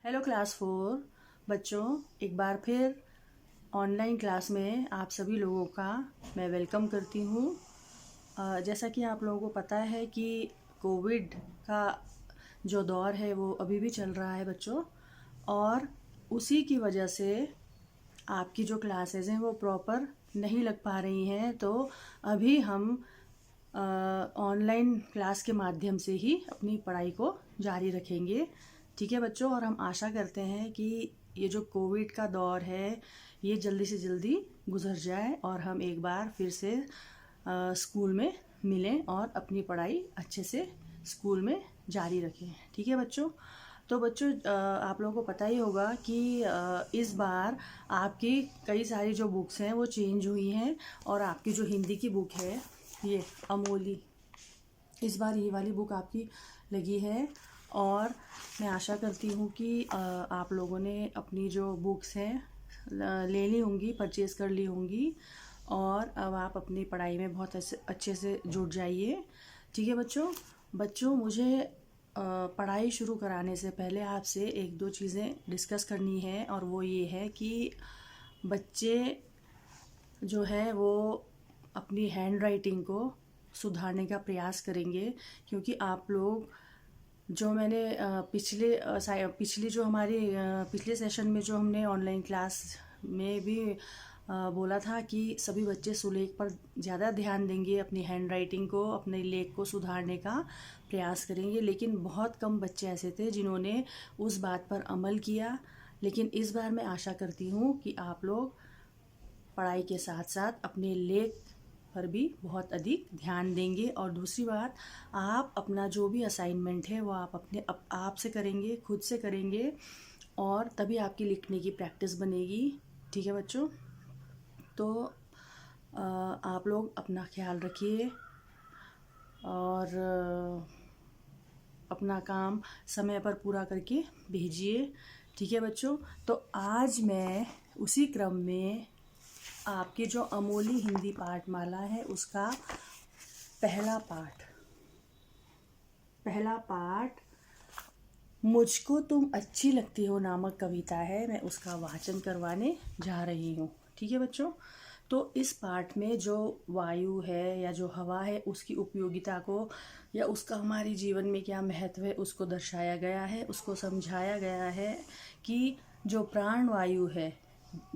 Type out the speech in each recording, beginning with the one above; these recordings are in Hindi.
हेलो क्लास 4 बच्चों, एक बार फिर ऑनलाइन क्लास में आप सभी लोगों का मैं वेलकम करती हूँ। जैसा कि आप लोगों को पता है कि कोविड का जो दौर है वो अभी भी चल रहा है बच्चों, और उसी की वजह से आपकी जो क्लासेस हैं वो प्रॉपर नहीं लग पा रही हैं। तो अभी हम ऑनलाइन क्लास के माध्यम से ही अपनी पढ़ाई को जारी रखेंगे। ठीक है बच्चों, और हम आशा करते हैं कि ये जो कोविड का दौर है ये जल्दी से जल्दी गुजर जाए और हम एक बार फिर से स्कूल में मिलें और अपनी पढ़ाई अच्छे से स्कूल में जारी रखें। ठीक है बच्चों। तो बच्चों, आप लोगों को पता ही होगा कि इस बार आपकी कई सारी जो बुक्स हैं वो चेंज हुई हैं, और आपकी जो हिंदी की बुक है ये अमोली, इस बार ये वाली बुक आपकी लगी है। और मैं आशा करती हूँ कि आप लोगों ने अपनी जो बुक्स हैं ले ली होंगी, परचेज़ कर ली होंगी, और अब आप अपनी पढ़ाई में बहुत अच्छे से जुट जाइए। ठीक है बच्चों, मुझे पढ़ाई शुरू कराने से पहले आपसे एक दो चीज़ें डिस्कस करनी है, और वो ये है कि बच्चे जो है वो अपनी हैंड राइटिंग को सुधारने का प्रयास करेंगे, क्योंकि आप लोग जो मैंने पिछली जो हमारी पिछले सेशन में जो हमने ऑनलाइन क्लास में भी बोला था कि सभी बच्चे सुलेख पर ज़्यादा ध्यान देंगे, अपनी हैंड राइटिंग को, अपने लेख को सुधारने का प्रयास करेंगे, लेकिन बहुत कम बच्चे ऐसे थे जिन्होंने उस बात पर अमल किया। लेकिन इस बार मैं आशा करती हूँ कि आप लोग पढ़ाई के साथ साथ अपने लेख पर भी बहुत अधिक ध्यान देंगे। और दूसरी बात, आप अपना जो भी असाइनमेंट है वो आप से करेंगे, खुद से करेंगे, और तभी आपकी लिखने की प्रैक्टिस बनेगी। ठीक है बच्चों। तो आप लोग अपना ख्याल रखिए और अपना काम समय पर पूरा करके भेजिए। ठीक है बच्चों। तो आज मैं उसी क्रम में आपकी जो अमोली हिंदी पाठमाला है उसका पहला पाठ मुझको तुम अच्छी लगती हो नामक कविता है, मैं उसका वाचन करवाने जा रही हूँ। ठीक है बच्चों। तो इस पाठ में जो वायु है या जो हवा है उसकी उपयोगिता को या उसका हमारे जीवन में क्या महत्व है उसको दर्शाया गया है, उसको समझाया गया है कि जो प्राण वायु है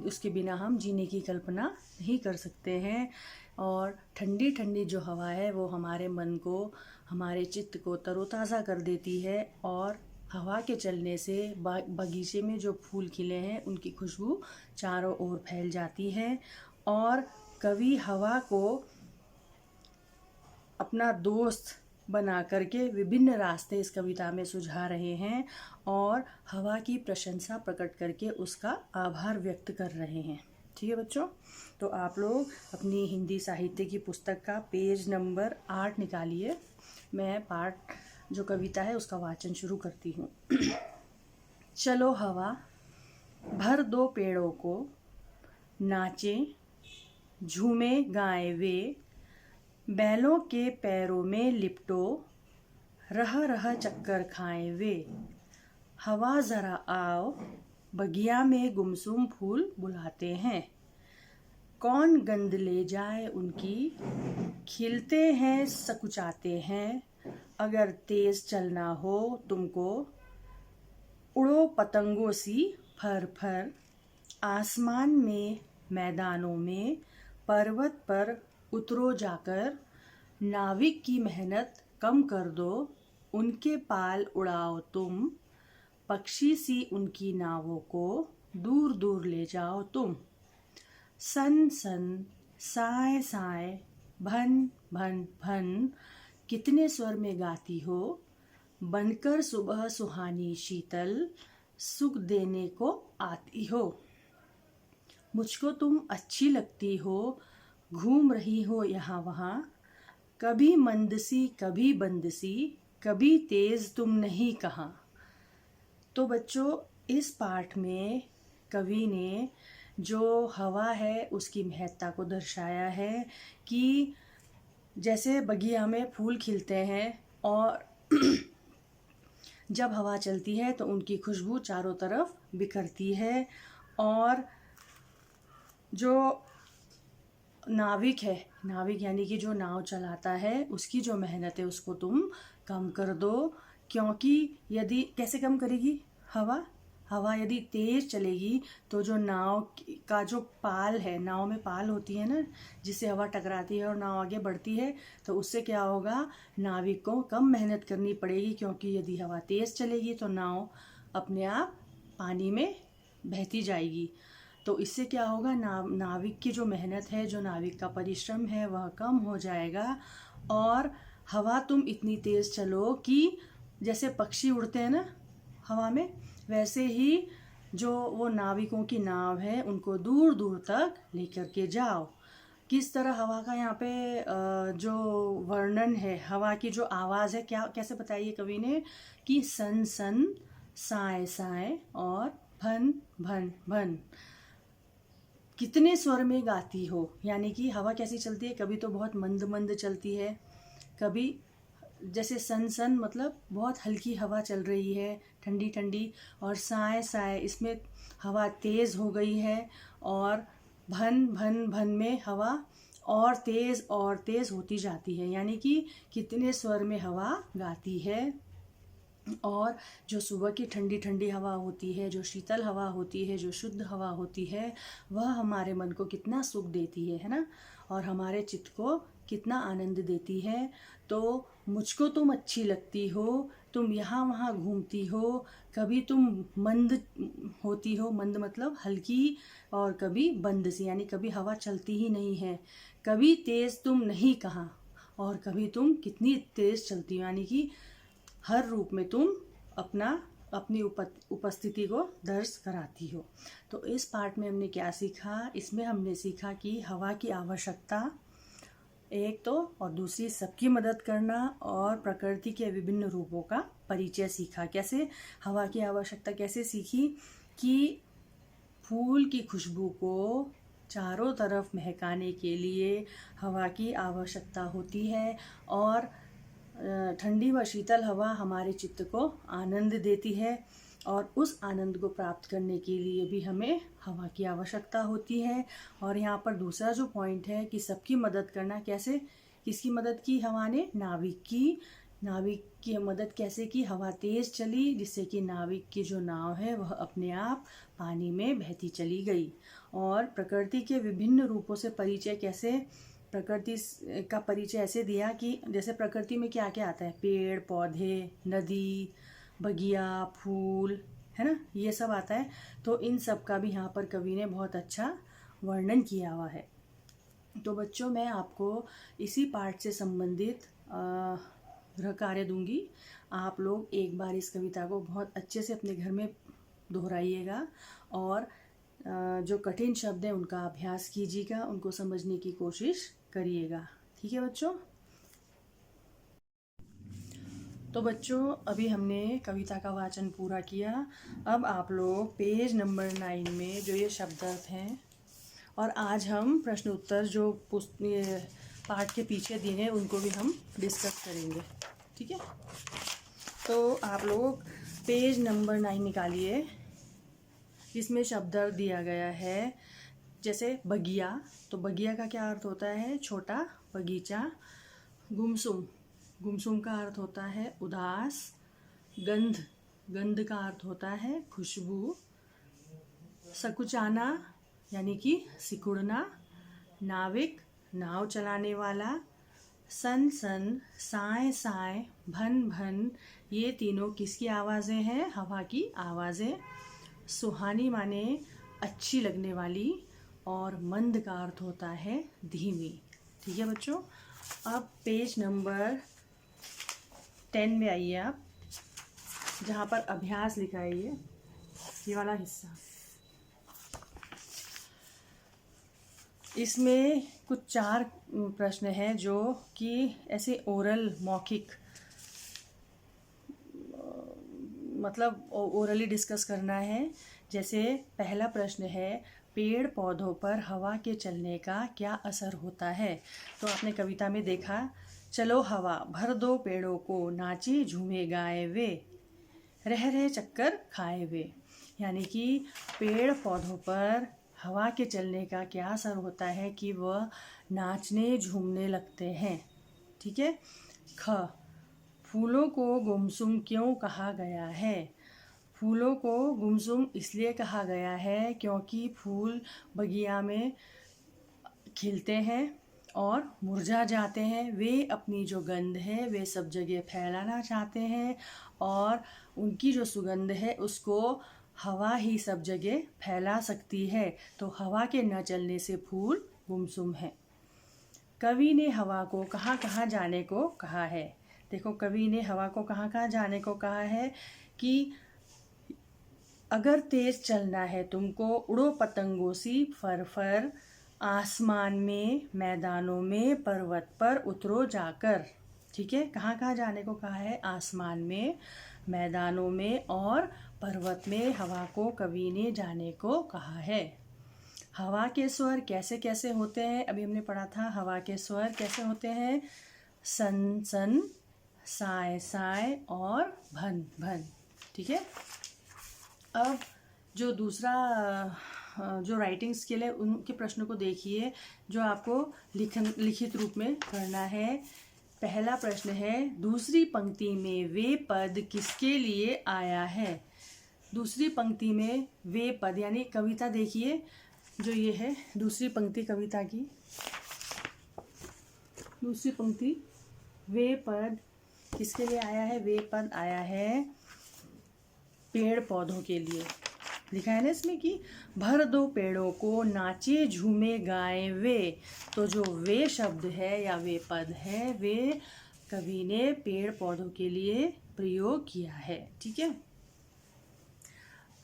उसके बिना हम जीने की कल्पना नहीं कर सकते हैं, और ठंडी ठंडी जो हवा है वो हमारे मन को, हमारे चित्त को तरोताज़ा कर देती है, और हवा के चलने से बगीचे में जो फूल खिले हैं उनकी खुशबू चारों ओर फैल जाती है। और कवि हवा को अपना दोस्त बना करके विभिन्न रास्ते इस कविता में सुझा रहे हैं, और हवा की प्रशंसा प्रकट करके उसका आभार व्यक्त कर रहे हैं। ठीक है बच्चों। तो आप लोग अपनी हिंदी साहित्य की पुस्तक का पेज नंबर 8 निकालिए। मैं पाठ जो कविता है उसका वाचन शुरू करती हूँ। चलो हवा भर दो पेड़ों को, नाचे झूमे गाए वे, बैलों के पैरों में लिपटो, रह रह चक्कर खाएं वे। हवा ज़रा आओ, बगिया में गुमसुम फूल बुलाते हैं, कौन गंध ले जाए उनकी, खिलते हैं सकुचाते हैं। अगर तेज चलना हो तुमको, उड़ो पतंगों सी फर फर, आसमान में मैदानों में, पर्वत पर उतरो जाकर, नाविक की मेहनत कम कर दो, उनके पाल उड़ाओ तुम, पक्षी सी उनकी नावों को दूर दूर ले जाओ तुम। सन सन साए साए भन भन भन, कितने स्वर में गाती हो, बनकर सुबह सुहानी शीतल, सुख देने को आती हो। मुझको तुम अच्छी लगती हो, घूम रही हो यहाँ वहाँ, कभी मंदसी कभी बंदसी, कभी तेज तुम नहीं कहाँ। तो बच्चों, इस पाठ में कवि ने जो हवा है उसकी महत्ता को दर्शाया है कि जैसे बगिया में फूल खिलते हैं और जब हवा चलती है तो उनकी खुशबू चारों तरफ बिखरती है। और जो नाविक है, नाविक यानी कि जो नाव चलाता है, उसकी जो मेहनत है उसको तुम कम कर दो। क्योंकि यदि कैसे कम करेगी हवा, हवा यदि तेज चलेगी तो जो नाव का जो पाल है, नाव में पाल होती है ना, जिससे हवा टकराती है और नाव आगे बढ़ती है, तो उससे क्या होगा, नाविक को कम मेहनत करनी पड़ेगी। क्योंकि यदि हवा तेज चलेगी तो नाव अपने आप पानी में बहती जाएगी। तो इससे क्या होगा, नाविक की जो मेहनत है, जो नाविक का परिश्रम है, वह कम हो जाएगा। और हवा तुम इतनी तेज चलो कि जैसे पक्षी उड़ते हैं ना हवा में, वैसे ही जो वो नाविकों की नाव है उनको दूर दूर तक लेकर के जाओ। किस तरह हवा का यहाँ पे जो वर्णन है, हवा की जो आवाज़ है, क्या कैसे बताइए कवि ने, कि सन सन, साए साए और भन भन भन, कितने स्वर में गाती हो। यानी कि हवा कैसी चलती है, कभी तो बहुत मंद मंद चलती है, कभी जैसे सन सन मतलब बहुत हल्की हवा चल रही है, ठंडी ठंडी, और साए साए इसमें हवा तेज़ हो गई है, और भन भन भन में हवा और तेज़ होती जाती है। यानी कि कितने स्वर में हवा गाती है। और जो सुबह की ठंडी ठंडी हवा होती है, जो शीतल हवा होती है, जो शुद्ध हवा होती है, वह हमारे मन को कितना सुख देती है ना, और हमारे चित्त को कितना आनंद देती है। तो मुझको तुम अच्छी लगती हो, तुम यहाँ वहाँ घूमती हो, कभी तुम मंद होती हो, मंद मतलब हल्की, और कभी बंद सी, यानी कभी हवा चलती ही नहीं है, कभी तेज़ तुम नहीं कहा, और कभी तुम कितनी तेज़ चलती हो, यानी कि हर रूप में तुम अपनी उपस्थिति को दर्ज कराती हो। तो इस पार्ट में हमने क्या सीखा, इसमें हमने सीखा कि हवा की आवश्यकता एक तो, और दूसरी सबकी मदद करना, और प्रकृति के विभिन्न रूपों का परिचय सीखा। कैसे हवा की आवश्यकता कैसे सीखी, कि फूल की खुशबू को चारों तरफ महकाने के लिए हवा की आवश्यकता होती है, और ठंडी व शीतल हवा हमारे चित्त को आनंद देती है, और उस आनंद को प्राप्त करने के लिए भी हमें हवा की आवश्यकता होती है। और यहाँ पर दूसरा जो पॉइंट है कि सबकी मदद करना, कैसे, किसकी मदद की हवा ने, नाविक की मदद कैसे की, हवा तेज चली जिससे कि नाविक की जो नाव है वह अपने आप पानी में बहती चली गई। और प्रकृति के विभिन्न रूपों से परिचय, कैसे प्रकृति का परिचय ऐसे दिया कि जैसे प्रकृति में क्या क्या आता है, पेड़ पौधे, नदी, बगिया, फूल, है ना, ये सब आता है। तो इन सब का भी यहाँ पर कवि ने बहुत अच्छा वर्णन किया हुआ है। तो बच्चों, मैं आपको इसी पाठ से संबंधित गृह कार्य दूंगी। आप लोग एक बार इस कविता को बहुत अच्छे से अपने घर में दोहराइएगा, और जो कठिन शब्द हैं उनका अभ्यास कीजिएगा, उनको समझने की कोशिश करिएगा। ठीक है बच्चों। तो बच्चों, अभी हमने कविता का वाचन पूरा किया। अब आप लोग पेज नंबर 9 में जो ये शब्दार्थ हैं, और आज हम प्रश्न उत्तर जो पाठ के पीछे दिए हैं उनको भी हम डिस्कस करेंगे। ठीक है। तो आप लोग पेज नंबर 9 निकालिए। इसमें शब्दार्थ दिया गया है, जैसे बगिया, तो बगिया का क्या अर्थ होता है, छोटा बगीचा। गुमसुम, गुमसुम का अर्थ होता है उदास। गंध, गंध का अर्थ होता है खुशबू। सकुचाना यानी कि सिकुड़ना। नाविक, नाव चलाने वाला। सन सन, साए साए, भन भन, ये तीनों किसकी आवाज़ें हैं, हवा की आवाज़ें। सुहानी माने अच्छी लगने वाली, और मंद का अर्थ होता है धीमी। ठीक है बच्चों। अब पेज नंबर 10 में आइए आप, जहाँ पर अभ्यास लिखा है ये वाला हिस्सा। इसमें कुछ 4 प्रश्न हैं जो कि ऐसे ओरल, मौखिक, मतलब ओरली डिस्कस करना है। जैसे पहला प्रश्न है, पेड़ पौधों पर हवा के चलने का क्या असर होता है। तो आपने कविता में देखा, चलो हवा भर दो पेड़ों को, नाचे झूमे गाए वे। रह रहे चक्कर खाए वे, यानी कि पेड़ पौधों पर हवा के चलने का क्या असर होता है कि वह नाचने झूमने लगते हैं। ठीक है। ख, फूलों को गुमसुम क्यों कहा गया है? फूलों को गुमसुम इसलिए कहा गया है क्योंकि फूल बगिया में खिलते हैं और मुरझा जाते हैं। वे अपनी जो गंध है वे सब जगह फैलाना चाहते हैं और उनकी जो सुगंध है उसको हवा ही सब जगह फैला सकती है, तो हवा के न चलने से फूल गुमसुम है। कवि ने हवा को कहाँ कहाँ जाने को कहा है? देखो, कवि ने हवा को कहाँ कहाँ जाने को कहा है कि अगर तेज चलना है तुमको, उड़ो पतंगों सी फर फर, आसमान में, मैदानों में, पर्वत पर उतरो जाकर। ठीक है, कहाँ कहाँ जाने को कहा है? आसमान में, मैदानों में और पर्वत में हवा को कवि ने जाने को कहा है। हवा के स्वर कैसे कैसे होते हैं? अभी हमने पढ़ा था हवा के स्वर कैसे होते हैं। सन सन, साय साय और भन भन। ठीक है। अब जो दूसरा जो राइटिंग स्किल है उनके प्रश्न को देखिए जो आपको लिखित रूप में करना है। पहला प्रश्न है, दूसरी पंक्ति में वे पद किसके लिए आया है? दूसरी पंक्ति में वे पद यानी कविता देखिए, जो ये है दूसरी पंक्ति कविता की। दूसरी पंक्ति वे पद किसके लिए आया है? वे पद आया है पेड़ पौधों के लिए। लिखा है ना इसमें कि भर दो पेड़ों को, नाचे झूमे गाए वे। तो जो वे शब्द है या वे पद है वे कवि ने पेड़ पौधों के लिए प्रयोग किया है। ठीक है।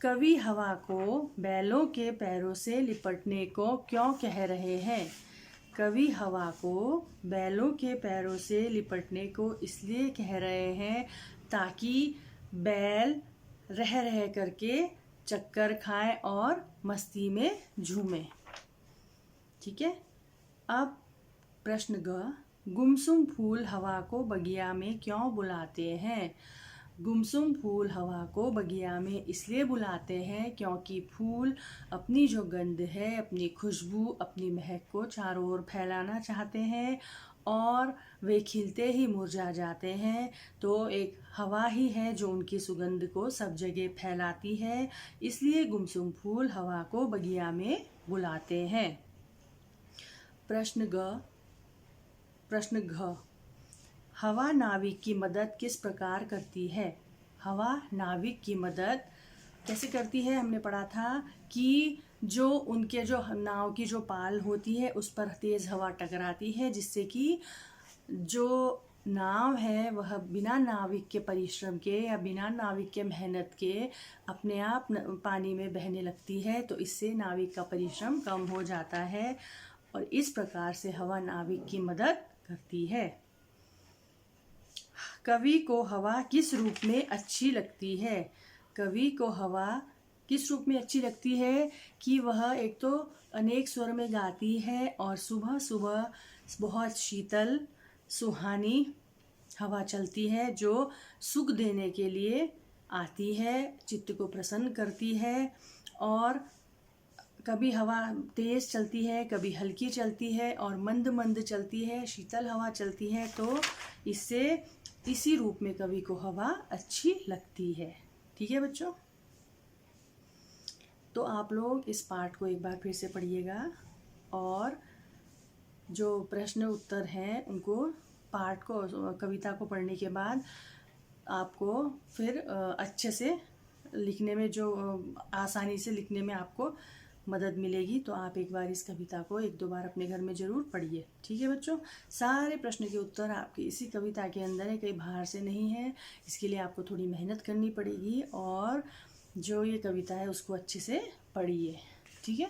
कवि हवा को बैलों के पैरों से लिपटने को क्यों कह रहे हैं? कवि हवा को बैलों के पैरों से लिपटने को इसलिए कह रहे हैं ताकि बैल रह रह करके चक्कर खाएं और मस्ती में झूमें। ठीक है। अब प्रश्न ग, गुमसुम फूल हवा को बगिया में क्यों बुलाते हैं? गुमसुम फूल हवा को बगिया में इसलिए बुलाते हैं क्योंकि फूल अपनी जो गंध है, अपनी खुशबू, अपनी महक को चारों ओर फैलाना चाहते हैं और वे खिलते ही मुरझा जाते हैं। तो एक हवा ही है जो उनकी सुगंध को सब जगह फैलाती है, इसलिए गुमसुम फूल हवा को बगिया में बुलाते हैं। प्रश्न घ, हवा नाविक की मदद किस प्रकार करती है? हवा नाविक की मदद कैसे करती है? हमने पढ़ा था कि जो उनके जो नाव की जो पाल होती है उस पर तेज हवा टकराती है, जिससे कि जो नाव है वह बिना नाविक के परिश्रम के या बिना नाविक के मेहनत के अपने आप पानी में बहने लगती है। तो इससे नाविक का परिश्रम कम हो जाता है और इस प्रकार से हवा नाविक की मदद करती है। कवि को हवा किस रूप में अच्छी लगती है? कवि को हवा किस रूप में अच्छी लगती है कि वह एक तो अनेक स्वर में गाती है और सुबह सुबह बहुत शीतल सुहानी हवा चलती है जो सुख देने के लिए आती है, चित्त को प्रसन्न करती है। और कभी हवा तेज चलती है, कभी हल्की चलती है और मंद मंद चलती है, शीतल हवा चलती है। तो इससे इसी रूप में कवि को हवा अच्छी लगती है। ठीक है बच्चों, तो आप लोग इस पाठ को एक बार फिर से पढ़िएगा और जो प्रश्न उत्तर हैं उनको पाठ को कविता को पढ़ने के बाद आपको फिर अच्छे से लिखने में जो आसानी से लिखने में आपको मदद मिलेगी। तो आप एक बार इस कविता को एक दो बार अपने घर में ज़रूर पढ़िए। ठीक है बच्चों, सारे प्रश्न के उत्तर आपके इसी कविता के अंदर है, कहीं बाहर से नहीं है। इसके लिए आपको थोड़ी मेहनत करनी पड़ेगी और जो ये कविता है उसको अच्छे से पढ़िए। ठीक है।